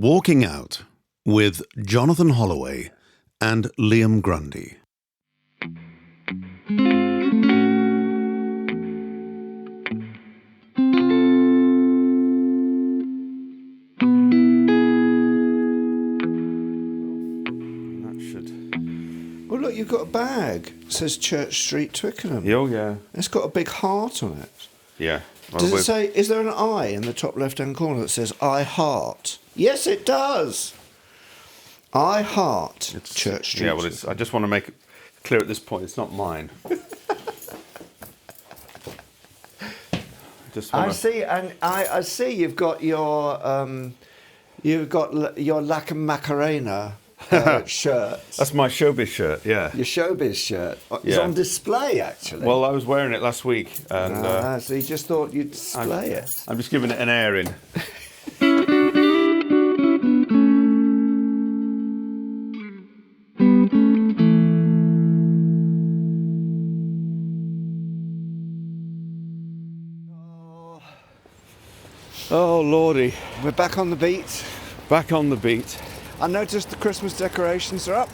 Walking Out with Jonathan Holloway and Liam Grundy. Oh, look, you've got a bag. It says Church Street, Twickenham. Oh, yeah. It's got a big heart on it. Yeah. Well, Does it say, is there an I in the top left-hand corner that says I heart? Yes, it does. I heart Church Street. Yeah, well, I just want to make it clear at this point, it's not mine. I see, and I see you've got your Lac and Macarena shirt. That's my showbiz shirt, yeah. Your showbiz shirt. It's Yeah. on display, actually. Well, I was wearing it last week, and so you just thought you'd display it. I'm just giving it an airing. Oh, Lordy. We're back on the beat. Back on the beat. I noticed the Christmas decorations are up.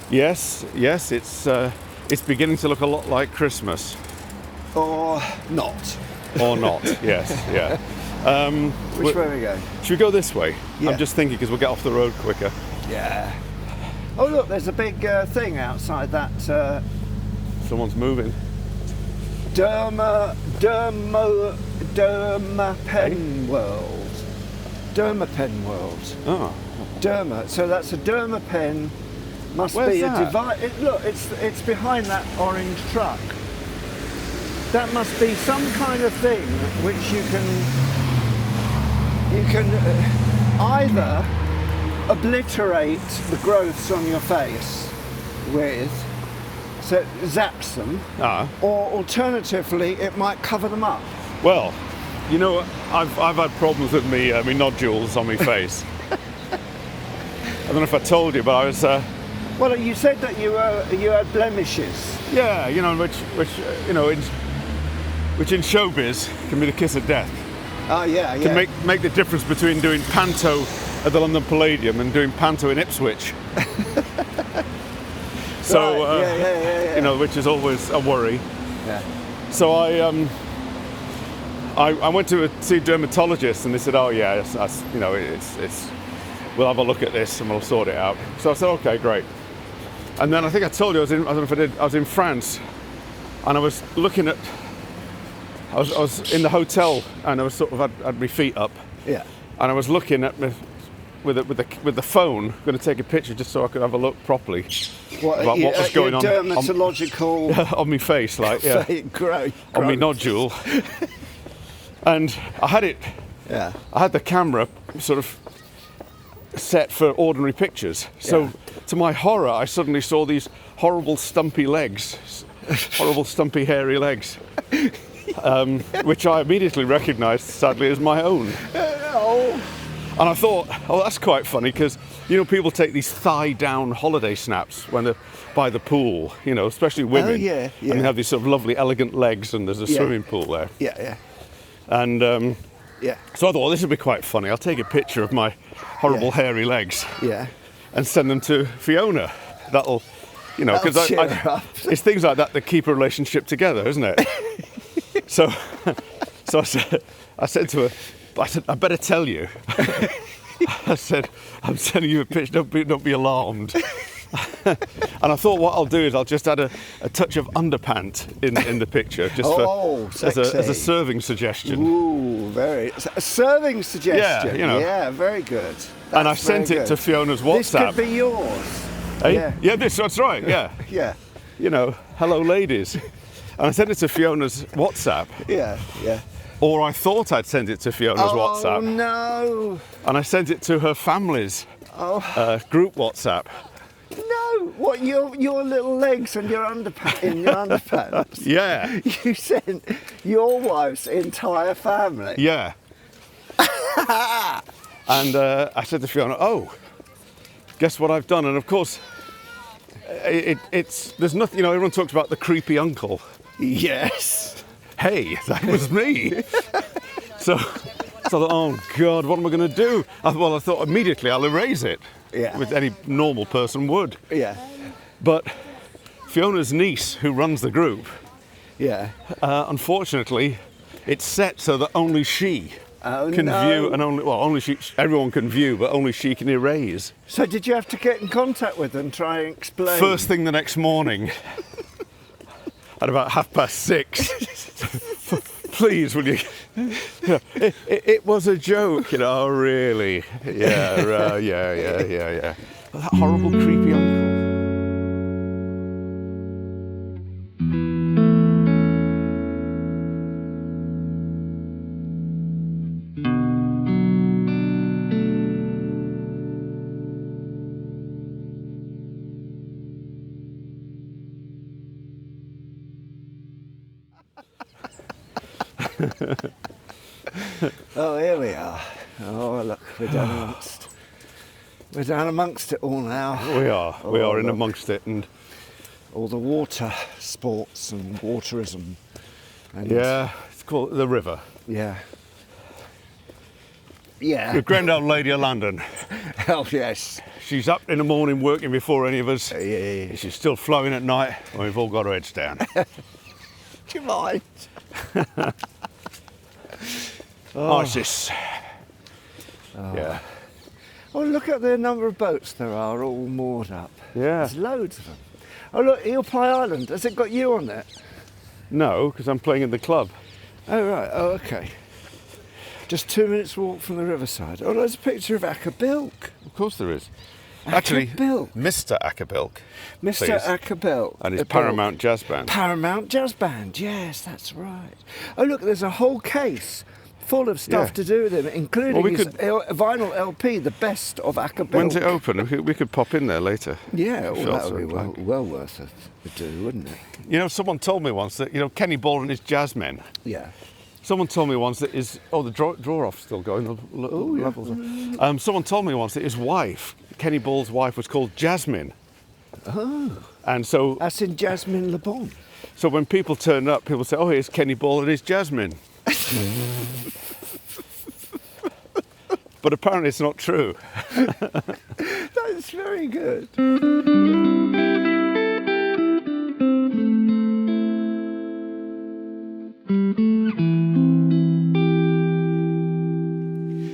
Yes, it's beginning to look a lot like Christmas. Or not. Or not, yes, yeah. Which way are we going? Should we go this way? Yeah. I'm just thinking because we'll get off the road quicker. Yeah. Oh, look, there's a big thing outside that Someone's moving. Derma Pen World. Derma Pen World. Oh. Derma. So that's a Derma pen. Must Where's be that? a device. Look, it's behind that orange truck. That must be some kind of thing which you can either obliterate the growths on your face with, so it zaps them, or alternatively it might cover them up. Well, you know, I've had problems with me nodules on my face. I don't know if I told you, but I was. Well, you said that you had blemishes. Yeah, you know, which in showbiz can be the kiss of death. Oh yeah, yeah. Can make the difference between doing panto at the London Palladium and doing panto in Ipswich. So, right. Yeah. you know, which is always a worry. Yeah. So I went to see a dermatologist, and they said, "Oh yeah, it's we'll have a look at this and we'll sort it out." So I said, "Okay, great." And then I think I told you I don't know if I did. I was in France, and I was looking at. I was in the hotel, and I was sort of had my feet up. Yeah. And I was looking at me with the phone, going to take a picture just so I could have a look properly about what was going on dermatological on my face, like yeah, great. on my nodule. And I had it. Yeah. I had the camera sort of set for ordinary pictures. So to my horror, I suddenly saw these horrible stumpy legs, horrible stumpy hairy legs, which I immediately recognised, sadly, as my own. And I thought, oh, that's quite funny, because, you know, people take these thigh-down holiday snaps when they're by the pool, you know, especially women. Oh, yeah. And they have these sort of lovely, elegant legs, and there's a swimming pool there. Yeah. And Yeah. so I thought, well, this would be quite funny. I'll take a picture of my horrible hairy legs and send them to Fiona. That'll, you know, because it's things like that keep a relationship together, isn't it? so I said to her, I better tell you. I said, I'm sending you a picture, don't be alarmed. And I thought what I'll do is I'll just add a touch of underpant in the picture, just as a serving suggestion. Ooh, a serving suggestion. Yeah, you know. Yeah, very good. And I sent it to Fiona's WhatsApp. This could be yours. Hey? Yeah, that's right, yeah. Yeah. You know, hello ladies. And I sent it to Fiona's WhatsApp. Yeah. Or I thought I'd sent it to Fiona's WhatsApp. Oh no. And I sent it to her family's group WhatsApp. No, what, your little legs and your underpants? Yeah. You sent your wife's entire family? Yeah. And I said to Fiona, oh, guess what I've done? And of course, there's nothing, you know, everyone talks about the creepy uncle. Yes. Hey, that was me. So So I thought, oh God, what am I going to do? I thought immediately I'll erase it. Yeah. With any normal person would. Yeah. But Fiona's niece, who runs the group, Yeah. Unfortunately, it's set so that only she can view, and everyone can view, but only she can erase. So did you have to get in contact with them, try and explain? First thing the next morning, at about 6:30, please, will you? It was a joke, Oh, really? Yeah, yeah. That horrible, creepy uncle. Oh, here we are. Oh, look, we're down amongst it all now. We are in amongst it, and all the water sports and waterism. And yeah, it's called the river. Yeah. Yeah. The grand old lady of London. Oh, yes. She's up in the morning working before any of us. Yeah. She's still flowing at night, and we've all got our heads down. Do you mind? ISIS. Yeah. Oh, look at the number of boats there are all moored up. Yeah. There's loads of them. Oh, look, Eel Pie Island. Has it got you on it? No, because I'm playing in the club. Oh, right. Oh, okay. Just 2 minutes walk from the riverside. Oh, there's a picture of Accabilk. Of course there is. Actually, Accabilk. Mr. Accabilk. Mr. Accabilk. And his Paramount Jazz Band. Paramount Jazz Band, yes, that's right. Oh, look, there's a whole case full of stuff to do with him, including his vinyl LP, The Best of Accabilk. When's it open? We could pop in there later. Yeah, well, that would be well worth a do, wouldn't it? Someone told me once that, Kenny Ball and his Jazzmen. Yeah. Someone told me once that the draw off's still going. Levels. Someone told me once that his wife, Kenny Ball's wife, was called Jasmine. Oh. And so. That's in Jasmine Le Bon. So when people turn up, people say, "Oh, here's Kenny Ball and his Jasmine." But apparently it's not true. That's very good.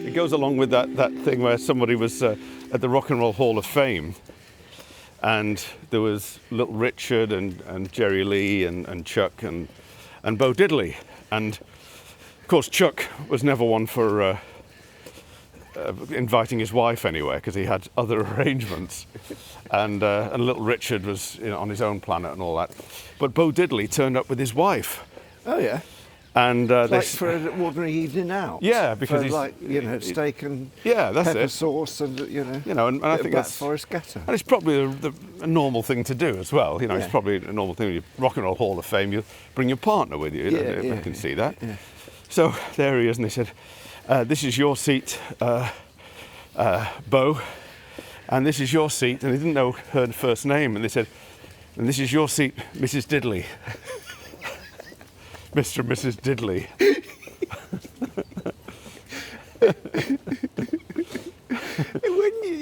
It goes along with that thing where somebody was at the Rock and Roll Hall of Fame, and there was Little Richard and Jerry Lee and Chuck and Bo Diddley, and of course Chuck was never one for inviting his wife anywhere because he had other arrangements, and Little Richard was on his own planet and all that, but Bo Diddley turned up with his wife. Oh yeah. And for an ordinary evening out. Yeah, because he's steak and that's pepper it. sauce and and I think that's Forest Gatter. And it's probably a normal thing to do as well. It's probably a normal thing. You Rock and Roll Hall of Fame, you bring your partner with you. I can see that. Yeah. So there he is, and they said, "This is your seat, Bo, and this is your seat." And they didn't know her first name, and they said, "And this is your seat, Mrs. Diddley." Mr. and Mrs. Diddley.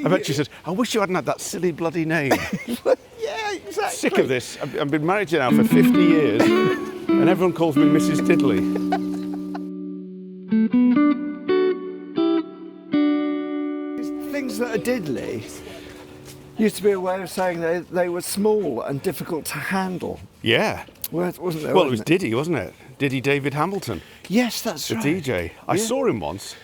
I bet she said, "I wish you hadn't had that silly bloody name." Yeah, exactly. Sick of this. I've been married to you now for 50 years, and everyone calls me Mrs. Diddley. Things that are diddly used to be a way of saying they were small and difficult to handle. Yeah. Wasn't there? Well, it was Diddy, wasn't it? Diddy David Hamilton. Yes, that's the right. DJ. I saw him once.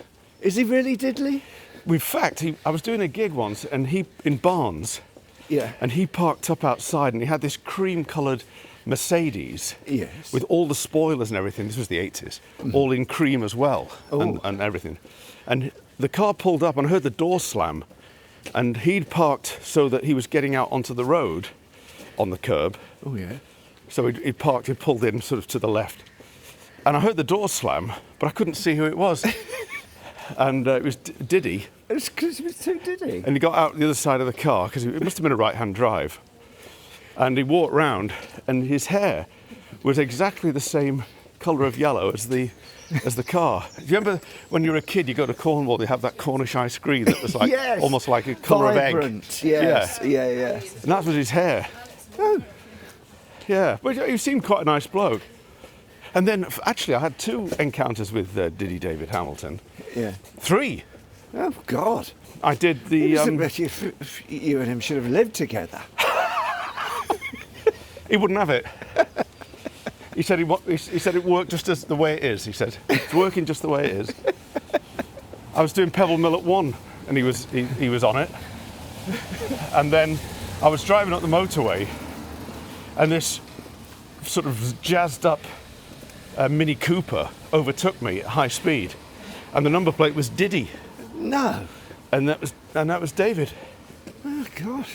Is he really diddly? In fact, I was doing a gig once, and he in Barnes. Yeah. And he parked up outside, and he had this cream-coloured Mercedes. Yes. With all the spoilers and everything. This was the 80s. All in cream as well, and everything. And the car pulled up, and I heard the door slam. And he'd parked so that he was getting out onto the road on the curb. Oh, yeah. So he parked, he pulled in sort of to the left. And I heard the door slam, but I couldn't see who it was. And it was Diddy. It's because it was too Diddy. And he got out the other side of the car, because it must have been a right-hand drive. And he walked round, and his hair was exactly the same colour of yellow as the car. Do you remember when you were a kid, you go to Cornwall, they have that Cornish ice cream that was like yes. almost like a colour Vibrant, of egg. Yes. Yeah. Yeah. And that was his hair. Oh. Yeah, but he seemed quite a nice bloke. And then, actually, I had 2 encounters with Diddy David Hamilton. Yeah. 3. Oh, God. I did the... you and him should have lived together. He wouldn't have it. He said he said it worked just as the way it is. He said it's working just the way it is. I was doing Pebble Mill at 1, and he was on it. And then I was driving up the motorway, and this sort of jazzed up Mini Cooper overtook me at high speed, and the number plate was Diddy. No. And that was David. Oh, gosh.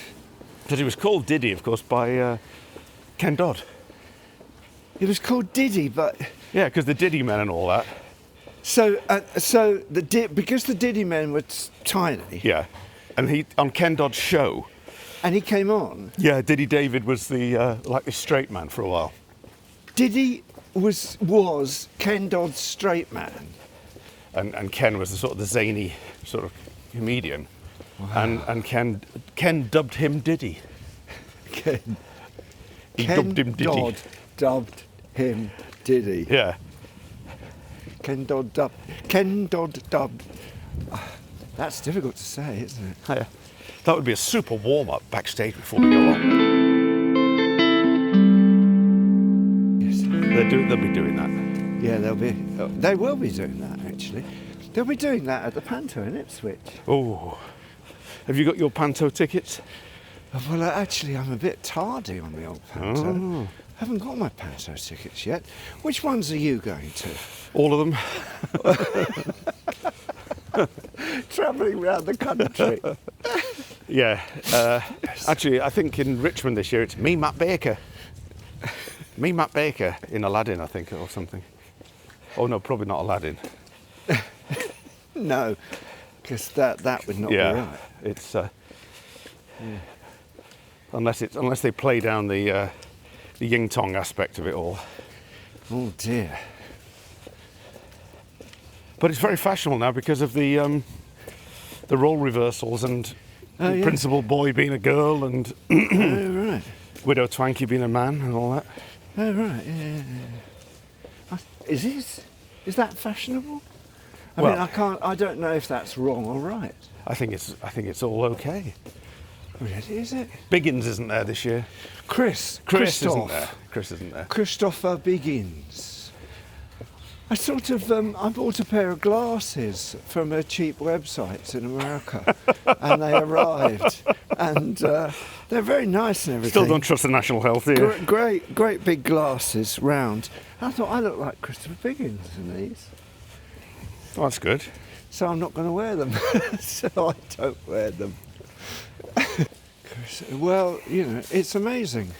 Because he was called Diddy, of course, by Ken Dodd. It was called Diddy, but... Yeah, because the Diddy Men and all that. So because the Diddy Men were tiny... Yeah, and he on Ken Dodd's show... And he came on? Yeah, Diddy David was the straight man for a while. Diddy was Ken Dodd's straight man? And Ken was the sort of the zany sort of comedian. Wow. And Ken dubbed him Diddy. Dubbed him Diddy. Dodd dubbed him Diddy. Yeah. Ken Dodd dubbed. That's difficult to say, isn't it? Yeah. That would be a super warm-up backstage before we go on. Yes. They'll be doing that. Yeah, they will be doing that, actually. They'll be doing that at the Panto in Ipswich. Oh. Have you got your Panto tickets? Well, actually, I'm a bit tardy on the old Panto. Oh. I haven't got my Panto tickets yet. Which ones are you going to? All of them. Travelling around the country. Yeah. Actually, I think in Richmond this year it's Me, Matt Baker. Me, Matt Baker in Aladdin, I think, or something. Oh, no, probably not Aladdin. No, because that would not be right. It's... Unless they play down the Ying Tong aspect of it all. Oh dear. But it's very fashionable now because of the role reversals and the principal boy being a girl and oh, right. Widow Twanky being a man and all that. Oh right, yeah. Is that fashionable? I mean, I don't know if that's wrong or right. I think it's all okay. Really, is it? Biggins isn't there this year. Chris isn't there. Chris isn't there. Christopher Biggins. I bought a pair of glasses from a cheap website in America, and they arrived, and they're very nice and everything. Still don't trust the National Health, do you? Great big glasses, round. I thought I looked like Christopher Biggins in these. Oh, that's good. So I'm not going to wear them. So I don't wear them. Well, it's amazing,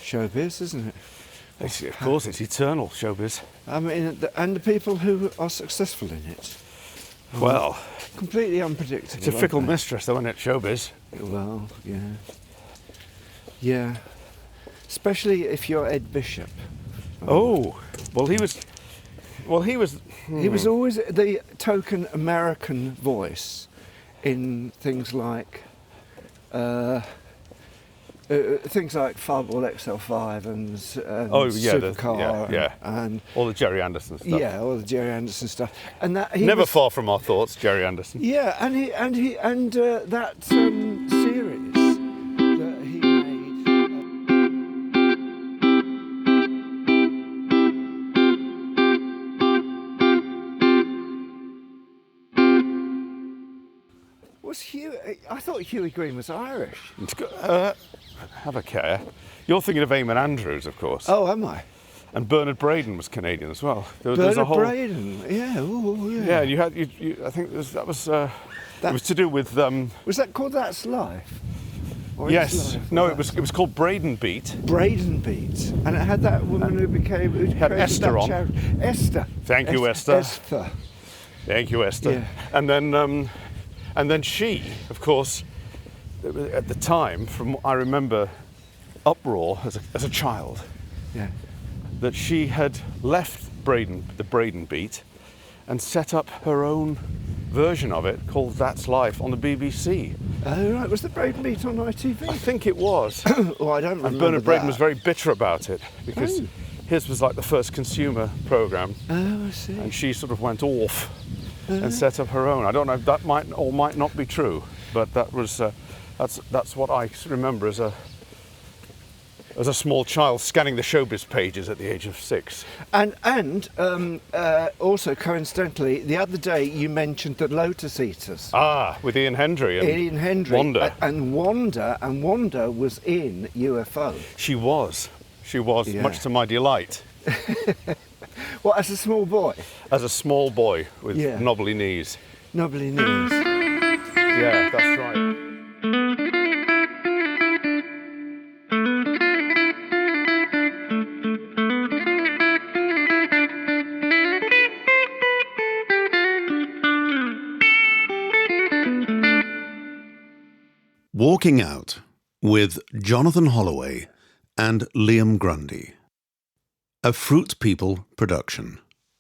showbiz, isn't it? Of course, it's eternal, showbiz. I mean, and the people who are successful in it. Well, completely unpredictable. It's a fickle mistress, though, isn't it, showbiz? Well, yeah. Yeah. Especially if you're Ed Bishop. Oh, well, he was... He was always the token American voice in things like Fub or XL5 and Supercar and all the Jerry Anderson stuff. Yeah, all the Jerry Anderson stuff, and that he never was, far from our thoughts, Jerry Anderson. Yeah, and that series that he made. I thought Huey Green was Irish. Have a care. You're thinking of Eamon Andrews, of course. Oh, am I? And Bernard Braden was Canadian as well. Braden, yeah. Ooh, yeah. Yeah, I think it was to do with... was that called That's Life? Yes. No, it was called Braden Beat. Braden Beat. And it had that woman who had Esther on. Esther. Thank you, Esther. Esther. Thank you, Esther. Yeah. And then she, of course, at the time, from I remember, uproar as a child. Yeah. That she had left the Braden Beat, and set up her own version of it called That's Life on the BBC. Oh, right. Was the Braden Beat on ITV? I think it was. Oh, I don't remember. And Bernard Braden was very bitter about it because his was like the first consumer programme. Oh, I see. And she sort of went off and set up her own. I don't know if that might or might not be true, but that was that's what I remember as a small child scanning the showbiz pages at the age of 6. And also coincidentally, the other day you mentioned the Lotus Eaters. Ah, with Ian Hendry and Ian Hendry. Wanda. And Wanda was in UFO. She was, much to my delight. Well, as a small boy? As a small boy with knobbly knees. Knobbly knees. Yeah, that's right. Walking Out with Jonathan Holloway and Liam Grundy. A Fruit People production.